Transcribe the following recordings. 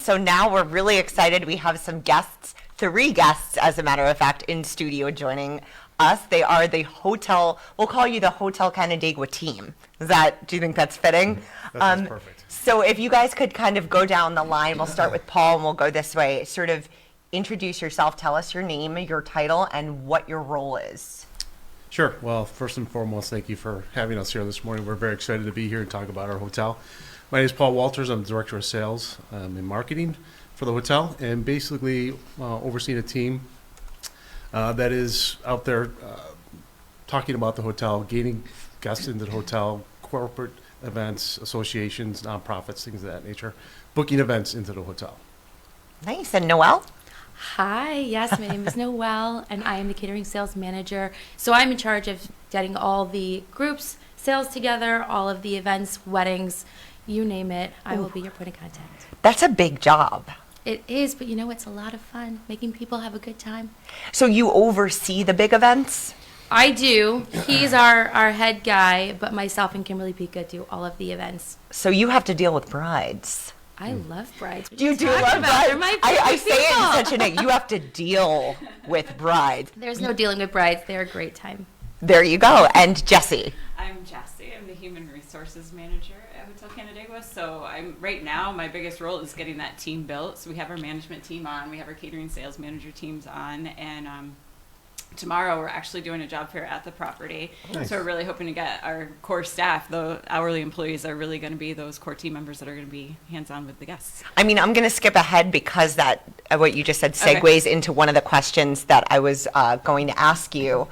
So now we're really excited. We have some guests, 3 guests, as a matter of fact, in studio joining us. They are the hotel, we'll call you the Hotel Canandaigua team. Do you think that's fitting? That's perfect. So if you guys could kind of go down the line, we'll start with Paul and we'll go this way. Sort of introduce yourself, tell us your name, your title, and what your role is. Sure. Well, first and foremost, thank you for having us here this morning. We're very excited to be here and talk about our hotel. My name is Paul Walters. I'm the Director of Sales and Marketing for the hotel, and basically overseeing a team that is out there talking about the hotel, gaining guests into the hotel, corporate events, associations, nonprofits, things of that nature, booking events into the hotel. Nice. And Noelle? Hi, yes, my name is Noelle, and I am the catering sales manager. So I'm in charge of getting all the groups, sales together, all of the events, weddings, you name it. I will be your point of contact. That's a big job. It is, but you know, it's a lot of fun, making people have a good time. So you oversee the big events? I do. He's our head guy, but myself and Kimberly Pika do all of the events. So you have to deal with brides. I love brides. You do love brides? They're my I say it people. in such a name. You have to deal with brides. There's no dealing with brides. They're a great time. There you go. And Jessie. I'm Jessie. I'm the Human Resources Manager at Hotel Canandaigua. So right now, my biggest role is getting that team built. So we have our management team on. We have our catering sales manager teams on. And tomorrow, we're actually doing a job fair at the property. Nice. So we're really hoping to get our core staff, the hourly employees are really going to be those core team members that are going to be hands-on with the guests. I mean, I'm going to skip ahead because that what you just said segues into one of the questions that I was going to ask you.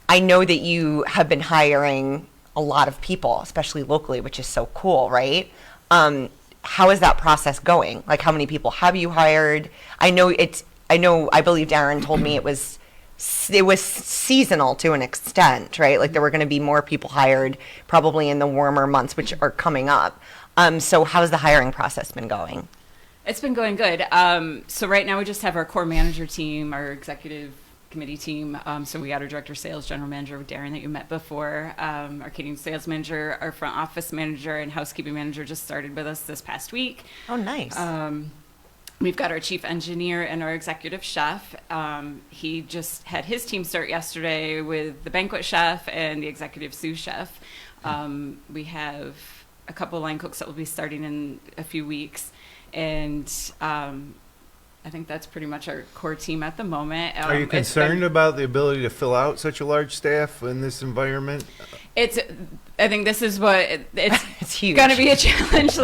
I know that you have been hiring a lot of people, especially locally, which is so cool, right? How is that process going? Like, how many people have you hired? I believe Darren told me it was seasonal to an extent, right? Like there were going to be more people hired probably in the warmer months, which are coming up. So how's the hiring process been going? It's been going good. So right now we just have our core manager team, our executive committee team. So we got our director of sales, general manager with Darren that you met before, our catering sales manager, our front office manager, and housekeeping manager just started with us this past week. Oh, nice. We've got our chief engineer and our executive chef. He just had his team start yesterday with the banquet chef and the executive sous chef. We have a couple of line cooks that will be starting in a few weeks. And I think that's pretty much our core team at the moment. Are you concerned about the ability to fill out such a large staff in this environment? I think this is what it's huge. Going to be a challenge.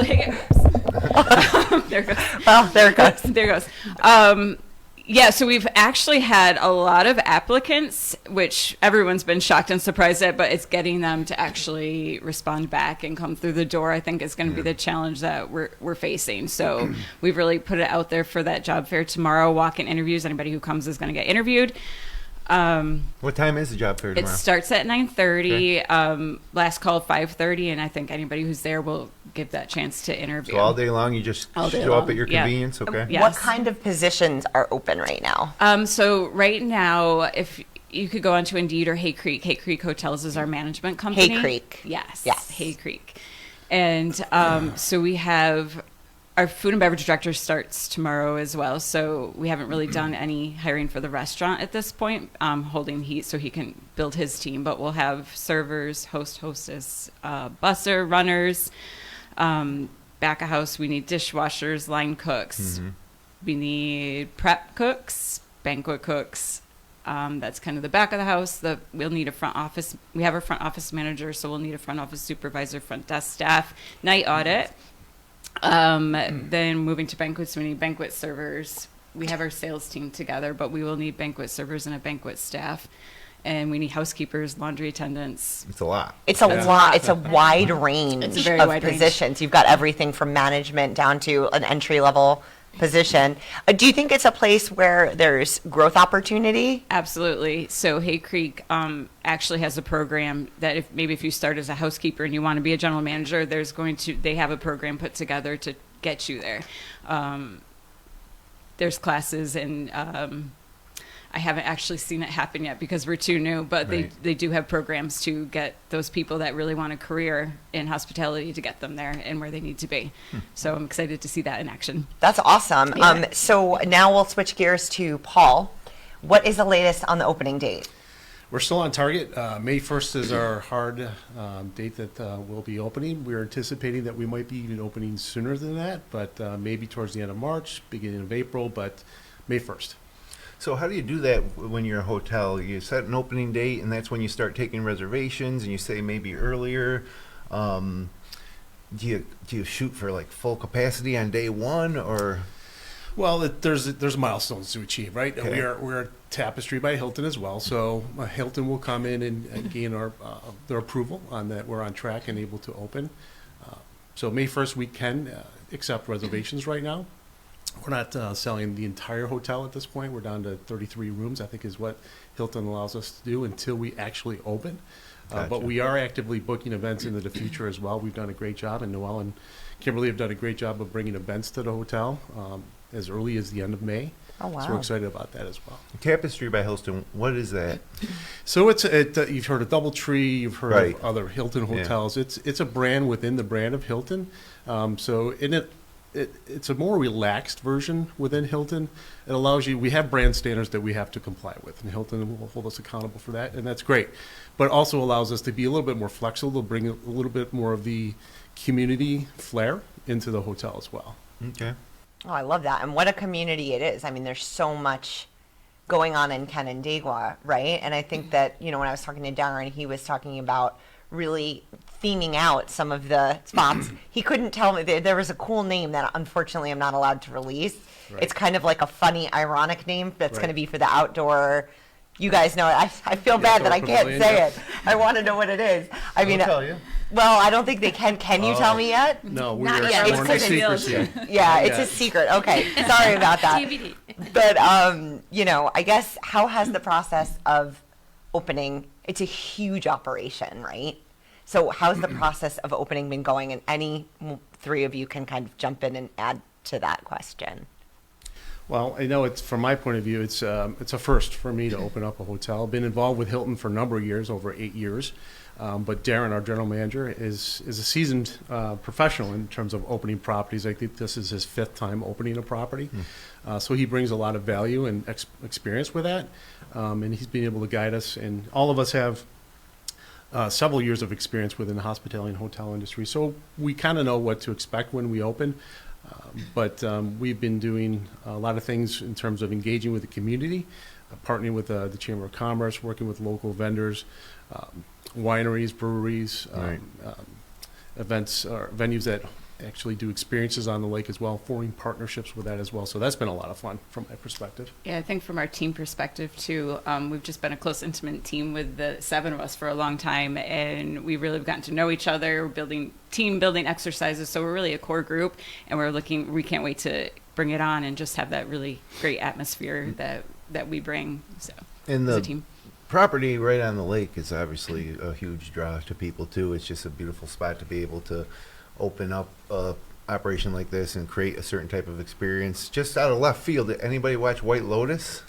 There it goes. Well, there it goes. There it goes. Yeah, so we've actually had a lot of applicants, which everyone's been shocked and surprised at, but it's getting them to actually respond back and come through the door, I think, is going to be the challenge that we're facing. So we've really put it out there for that job fair tomorrow, walk-in interviews. Anybody who comes is going to get interviewed. What time is the job fair tomorrow? It starts at 9:30, last call 5:30, and I think anybody who's there will give that chance to interview. So all day long, you just show up at your convenience, okay? Yes. What kind of positions are open right now? So right now, if you could go onto Indeed or Hay Creek Hotels is our management company. Hay Creek. Yes. Yes. Hay Creek. And so we have our food and beverage director starts tomorrow as well. So we haven't really done any hiring for the restaurant at this point, holding heat so he can build his team. But we'll have servers, hostess, busser, runners, back of house. We need dishwashers, line cooks. We need prep cooks, banquet cooks. That's kind of the back of the house. We'll need a front office. We have our front office manager, so we'll need a front office supervisor, front desk staff, night audit. Then moving to banquets, we need banquet servers. We have our sales team together, but we will need banquet servers and a banquet staff. And we need housekeepers, laundry attendants. It's a lot. It's a lot. It's a wide range It's a very of wide range. positions. You've got everything from management down to an entry-level position. Do you think it's a place where there's growth opportunity? Absolutely. So Hay Creek actually has a program that if you start as a housekeeper and you want to be a general manager, they have a program put together to get you there. There's classes and I haven't actually seen it happen yet because we're too new, but Right. they do have programs to get those people that really want a career in hospitality to get them there and where they need to be. So I'm excited to see that in action. That's awesome. Yeah. So now we'll switch gears to Paul. What is the latest on the opening date? We're still on target. May 1st is our hard date that we'll be opening. We're anticipating that we might be even opening sooner than that, but maybe towards the end of March, beginning of April, but May 1st. So how do you do that when you're a hotel? You set an opening date, and that's when you start taking reservations, and you say maybe earlier. Do you shoot for like full capacity on day one, or? Well, there's milestones to achieve, right? Okay. We're a Tapestry by Hilton as well, so Hilton will come in and gain their approval on that we're on track and able to open. So May 1st we can accept reservations right now. We're not selling the entire hotel at this point. We're down to 33 rooms, I think is what Hilton allows us to do until we actually open. Gotcha. But we are actively booking events into the future as well. We've done a great job, and Noelle and Kimberly have done a great job of bringing events to the hotel as early as the end of May. Oh, So we're excited about that as well. Tapestry by Hilton, what is that? So you've heard of DoubleTree, you've heard Right. of other Hilton Yeah. hotels. It's a brand within the brand of Hilton. So it's a more relaxed version within Hilton. It allows you, we have brand standards that we have to comply with, and Hilton will hold us accountable for that, and that's great. But it also allows us to be a little bit more flexible, to bring a little bit more of the community flair into the hotel as well. Okay. Oh, I love that. And what a community it is. I mean, there's so much going on in Canandaigua, right? And I think that, when I was talking to Darren, he was talking about really theming out some of the spots. He couldn't tell me. There was a cool name that unfortunately I'm not allowed to release. Right. It's kind of like a funny, ironic name that's Right. going to be for the outdoor. You guys know it. I feel bad that I outdoor can't pavilion, say yeah. it. I want to know what it is. I mean, I'll tell you. well, I don't think they can. Can you tell me yet? No, we Not are yet. sworn to It's secrecy. Yeah, it's a secret. Okay, sorry about that. TBD. But I guess how has the process of opening? It's a huge operation, right? So how's the process of opening been going? And any three of you can kind of jump in and add to that question. Well, I know it's from my point of view, it's a first for me to open up a hotel. I've been involved with Hilton for a number of years, over 8 years. But Darren, our general manager, is a seasoned professional in terms of opening properties. I think this is his 5th time opening a property. So he brings a lot of value and experience with that. And he's been able to guide us. And all of us have several years of experience within the hospitality and hotel industry. So we kind of know what to expect when we open. But we've been doing a lot of things in terms of engaging with the community, partnering with the Chamber of Commerce, working with local vendors, wineries, breweries, Right. events or venues that actually do experiences on the lake as well, forming partnerships with that as well. So that's been a lot of fun from my perspective. Yeah, I think from our team perspective too, we've just been a close, intimate team with the 7 of us for a long time, and we really have gotten to know each other. We're building team building exercises, so we're really a core group, and we can't wait to bring it on and just have that really great atmosphere that we bring. So And as a the team. property right on the lake is obviously a huge draw to people too. It's just a beautiful spot to be able to open up a operation like this and create a certain type of experience. Just out of left field, did anybody watch White Lotus?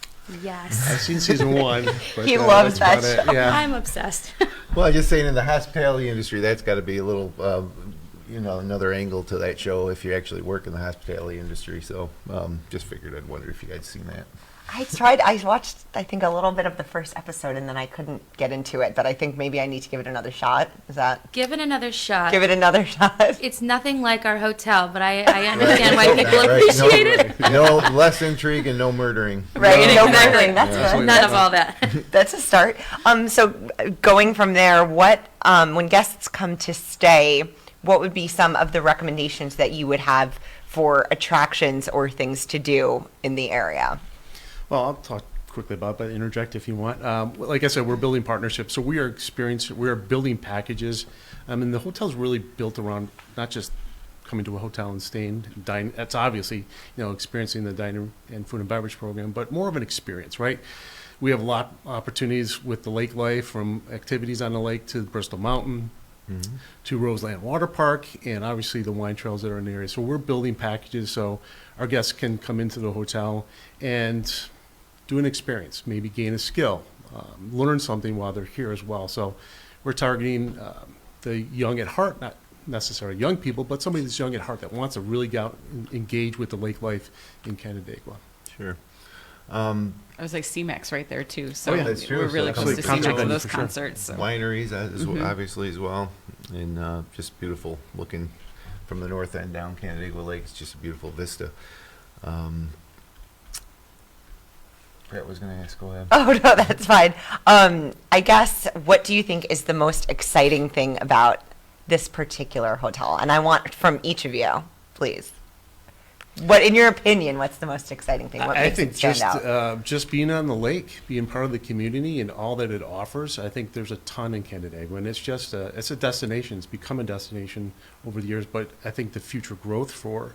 Yes. I've seen season 1. But, He loves that's that about it. Yeah. I'm obsessed. Well, I'm just saying in the hospitality industry, that's got to be a little, another angle to that show if you actually work in the hospitality industry. So just figured I'd wonder if you guys seen that. I watched, I think, a little bit of the first episode, and then I couldn't get into it. But I think maybe I need to give it another shot. Is that? Give it another shot. Give it another shot. It's nothing like our hotel, but I understand why people Right. appreciate it. No less intrigue and no murdering. Right? No Exactly. murdering. That's Yeah. good. None of all that. That's a start. So going from there, what when guests come to stay, what would be some of the recommendations that you would have for attractions or things to do in the area? Well, I'll talk quickly about it, but interject if you want. Like I said, we're building partnerships, so we are building packages. And the hotel's really built around not just coming to a hotel and staying, dining. That's obviously, experiencing the dining and food and beverage program, but more of an experience, right? We have a lot of opportunities with the lake life, from activities on the lake to Bristol Mountain, to Roseland Water Park, and obviously the wine trails that are in the area. So we're building packages so our guests can come into the hotel and do an experience, maybe gain a skill, learn something while they're here as well. So we're targeting the young at heart, not necessarily young people, but somebody that's young at heart that wants to really get out and engage with the lake life in Canandaigua. Sure. I was like CMAX right there too. So yeah. That's true. we're really So close to concert CMAX venue and those for sure. concerts. So. Wineries, obviously, as well. And just beautiful looking from the north end down Canandaigua Lake. It's just a beautiful vista. Brett was going to ask, go ahead. Oh, no, that's fine. I guess, what do you think is the most exciting thing about this particular hotel? And I want from each of you, please. What, in your opinion, what's the most exciting thing? What I makes think it stand just out? just being on the lake, being part of the community and all that it offers, I think there's a ton in Canandaigua, and it's just it's a destination. It's become a destination over the years, but I think the future growth for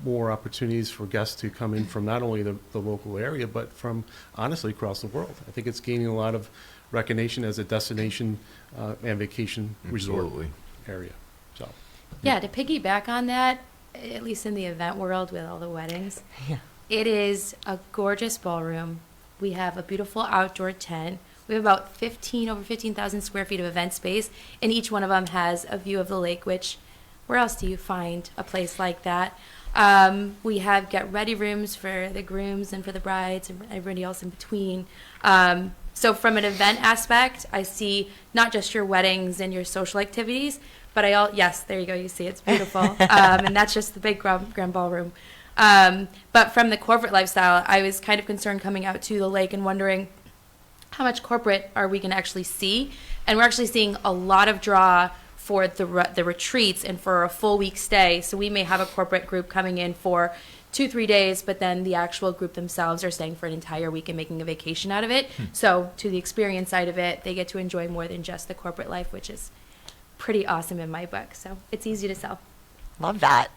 more opportunities for guests to come in from not only the local area, but from, honestly, across the world. I think it's gaining a lot of recognition as a destination and vacation resort Absolutely. area. So, Yeah, to piggyback on that, at least in the event world with all the weddings, it is a gorgeous ballroom. We have a beautiful outdoor tent. We have about over 15,000 square feet of event space, and each one of them has a view of the lake, which, where else do you find a place like that? We have get-ready rooms for the grooms and for the brides and everybody else in between. So from an event aspect, I see not just your weddings and your social activities, but yes, there you go, you see, it's beautiful. And that's just the big grand ballroom. But from the corporate lifestyle, I was kind of concerned coming out to the lake and wondering how much corporate are we going to actually see? And we're actually seeing a lot of draw for the retreats and for a full week stay. So we may have a corporate group coming in for 2-3 days, but then the actual group themselves are staying for an entire week and making a vacation out of it. So to the experience side of it, they get to enjoy more than just the corporate life, which is pretty awesome in my book. So it's easy to sell. Love that.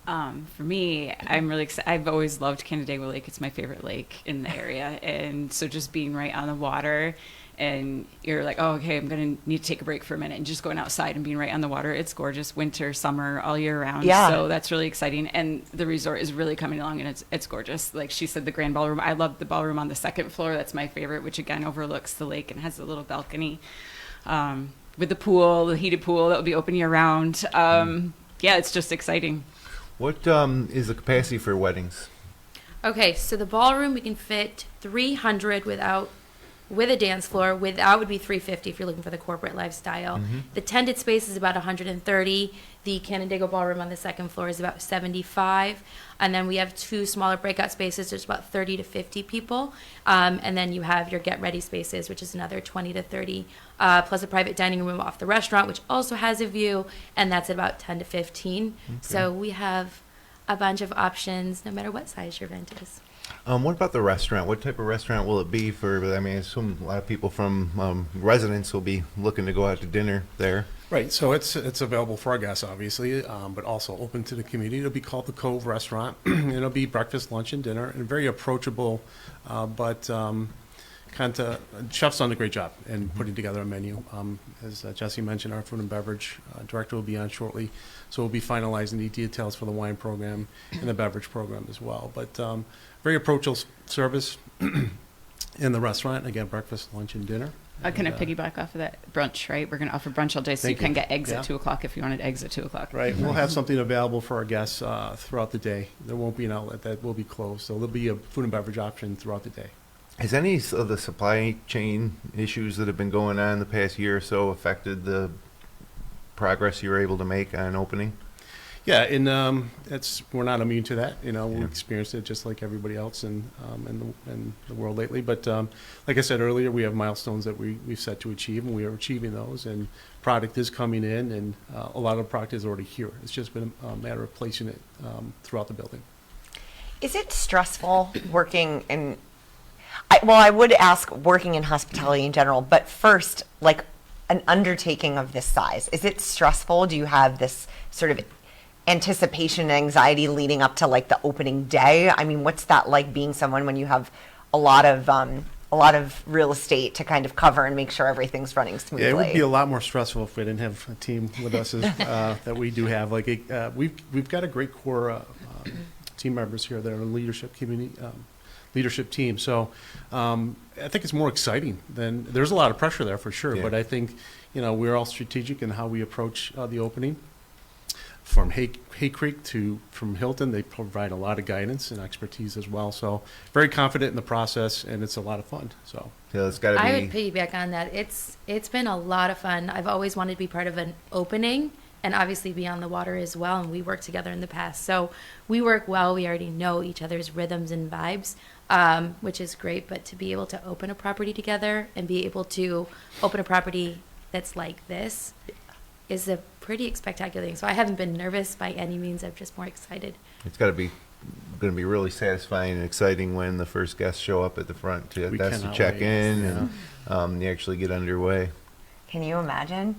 For me, I'm really excited. I've always loved Canandaigua Lake. It's my favorite lake in the area. And so just being right on the water and you're like, oh, okay, I'm going to need to take a break for a minute, and just going outside and being right on the water. It's gorgeous, winter, summer, all year round. Yeah. So that's really exciting. And the resort is really coming along, and it's gorgeous. Like she said, the grand ballroom. I love the ballroom on the second floor. That's my favorite, which again overlooks the lake and has a little balcony with the pool, the heated pool that will be open year round. Yeah, it's just exciting. What is the capacity for weddings? Okay, so the ballroom, we can fit 300 with a dance floor. Without would be 350 if you're looking for the corporate lifestyle. The tented space is about 130. The Canandaigua ballroom on the second floor is about 75. And then we have 2 smaller breakout spaces. There's about 30 to 50 people. And then you have your get-ready spaces, which is another 20 to 30, plus a private dining room off the restaurant, which also has a view, and that's at about 10 to 15. Okay. So we have a bunch of options, no matter what size your event is. What about the restaurant? What type of restaurant will it be for? I mean, I assume a lot of people from residents will be looking to go out to dinner there. right. So it's available for our guests, obviously, but also open to the community. It'll be called the Cove Restaurant. It'll be breakfast, lunch, and dinner, and very approachable, but kind of chef's done a great job in putting together a menu. As Jessie mentioned, our food and beverage director will be on shortly, so we'll be finalizing the details for the wine program and the beverage program as well. But very approachable service in the restaurant. Again, breakfast, lunch, and dinner. Can I And, piggyback off of that? Brunch, right? We're going to offer brunch all day, so you Thank can you. get eggs Yeah. at 2 o'clock if you wanted eggs at 2 o'clock. Right, we'll have something available for our guests throughout the day. There won't be an outlet that will be closed, so there'll be a food and beverage option throughout the day. Has any of the supply chain issues that have been going on the past year or so affected the progress you were able to make on opening? Yeah, and we're not immune to that. Yeah. We experienced it just like everybody else in the world lately. But like I said earlier, we have milestones that we've set to achieve, and we are achieving those. And product is coming in, and a lot of the product is already here. It's just been a matter of placing it throughout the building. Is it stressful working in, I would ask working in hospitality in general, but first, like an undertaking of this size, is it stressful? Do you have this sort of anticipation and anxiety leading up to like the opening day? I mean, what's that like being someone when you have a lot of real estate to kind of cover and make sure everything's running smoothly? Yeah, it would be a lot more stressful if we didn't have a team with us that we do have. Like we've got a great core team members here that are in leadership community leadership team. So I think it's more exciting than, there's a lot of pressure there for sure, Yeah. but I think, we're all strategic in how we approach the opening. From Hay Creek from Hilton, they provide a lot of guidance and expertise as well. So very confident in the process, and it's a lot of fun. So Yeah, it's got to be. I would piggyback on that. It's been a lot of fun. I've always wanted to be part of an opening and obviously be on the water as well. And we worked together in the past. So we work well. We already know each other's rhythms and vibes, which is great. But to be able to open a property together and be able to open a property that's like this is a pretty spectacular thing. So I haven't been nervous by any means. I'm just more excited. It's got to be going to be really satisfying and exciting when the first guests show up at the front. We That's to cannot check wait. in and you actually get underway. Can you imagine?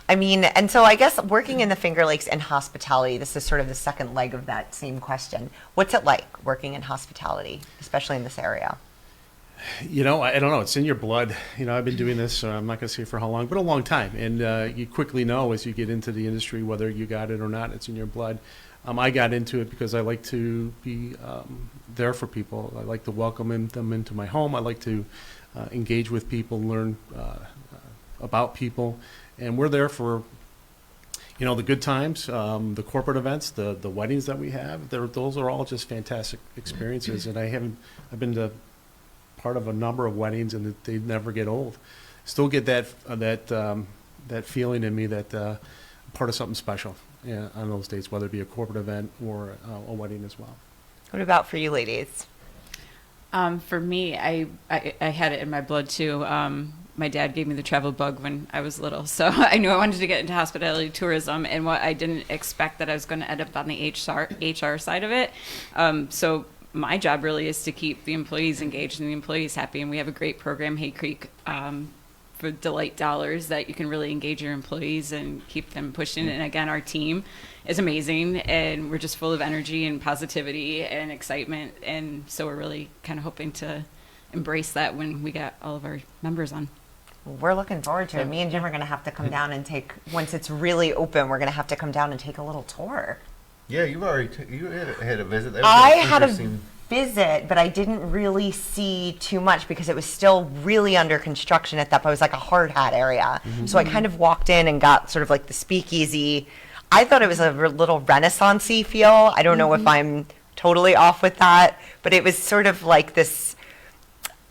I mean, and so I guess working in the Finger Lakes and hospitality, this is sort of the second leg of that same question. What's it like working in hospitality, especially in this area? I don't know. It's in your blood. I've been doing this, I'm not going to say for how long, but a long time. And you quickly know as you get into the industry whether you got it or not. It's in your blood. I got into it because I like to be there for people. I like to welcome them into my home. I like to engage with people, learn about people. And we're there for, the good times, the corporate events, the weddings that we have. Those are all just fantastic experiences. And I've been to part of a number of weddings, and they never get old. Still get that feeling in me that part of something special on those dates, whether it be a corporate event or a wedding as well. What about for you ladies? For me, I had it in my blood too. My dad gave me the travel bug when I was little, so I knew I wanted to get into hospitality tourism, and what I didn't expect that I was going to end up on the HR side of it. So my job really is to keep the employees engaged and the employees happy, and we have a great program, Hay Creek, for Delight Dollars, that you can really engage your employees and keep them pushing. And again, our team is amazing, and we're just full of energy and positivity and excitement, and so we're really kind of hoping to embrace that when we get all of our members on. We're looking forward to it. Me and Jim are going to have to come down and once it's really open, we're going to have to come down and take a little tour. Yeah, you had a visit. That was I had a interesting. visit, but I didn't really see too much because it was still really under construction at that point. It was like a hard hat area. So I kind of walked in and got sort of like the speakeasy. I thought it was a little Renaissance-y feel. I don't know if I'm totally off with that, but it was sort of like this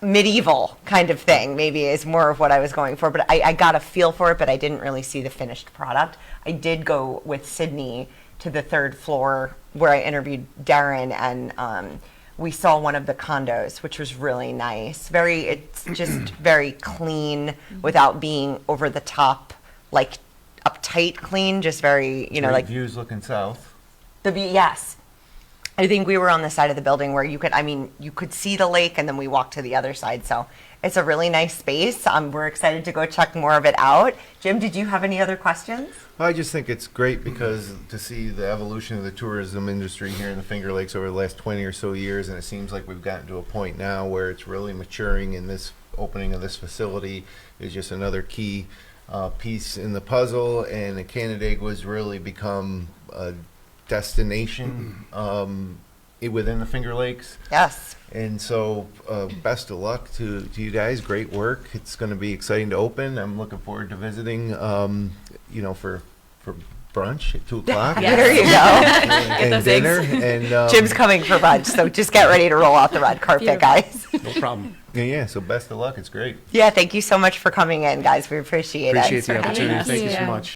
medieval kind of thing, maybe is more of what I was going for. But I got a feel for it, but I didn't really see the finished product. I did go with Sydney to the third floor where I interviewed Darren, and we saw one of the condos, which was really nice. It's just very clean without being over the top, like uptight clean, just very, Great like views looking south. yes. I think we were on the side of the building where you could see the lake, and then we walked to the other side. So it's a really nice space. We're excited to go check more of it out. Jim, did you have any other questions? I just think it's great because to see the evolution of the tourism industry here in the Finger Lakes over the last 20 or so years, and it seems like we've gotten to a point now where it's really maturing, and this opening of this facility is just another key piece in the puzzle, and the Canandaigua's really become a destination within the Finger Lakes. Yes. And so, best of luck to you guys. Great work. It's going to be exciting to open. I'm looking forward to visiting, for brunch at 2 o'clock. There you go. And those dinner. eggs. And Jim's coming for brunch, so just get ready to roll out the red carpet, guys. No problem. yeah, so best of luck. It's great. Yeah, thank you so much for coming in, guys. We appreciate Appreciate it. the opportunity. Thank Thank you so you. much.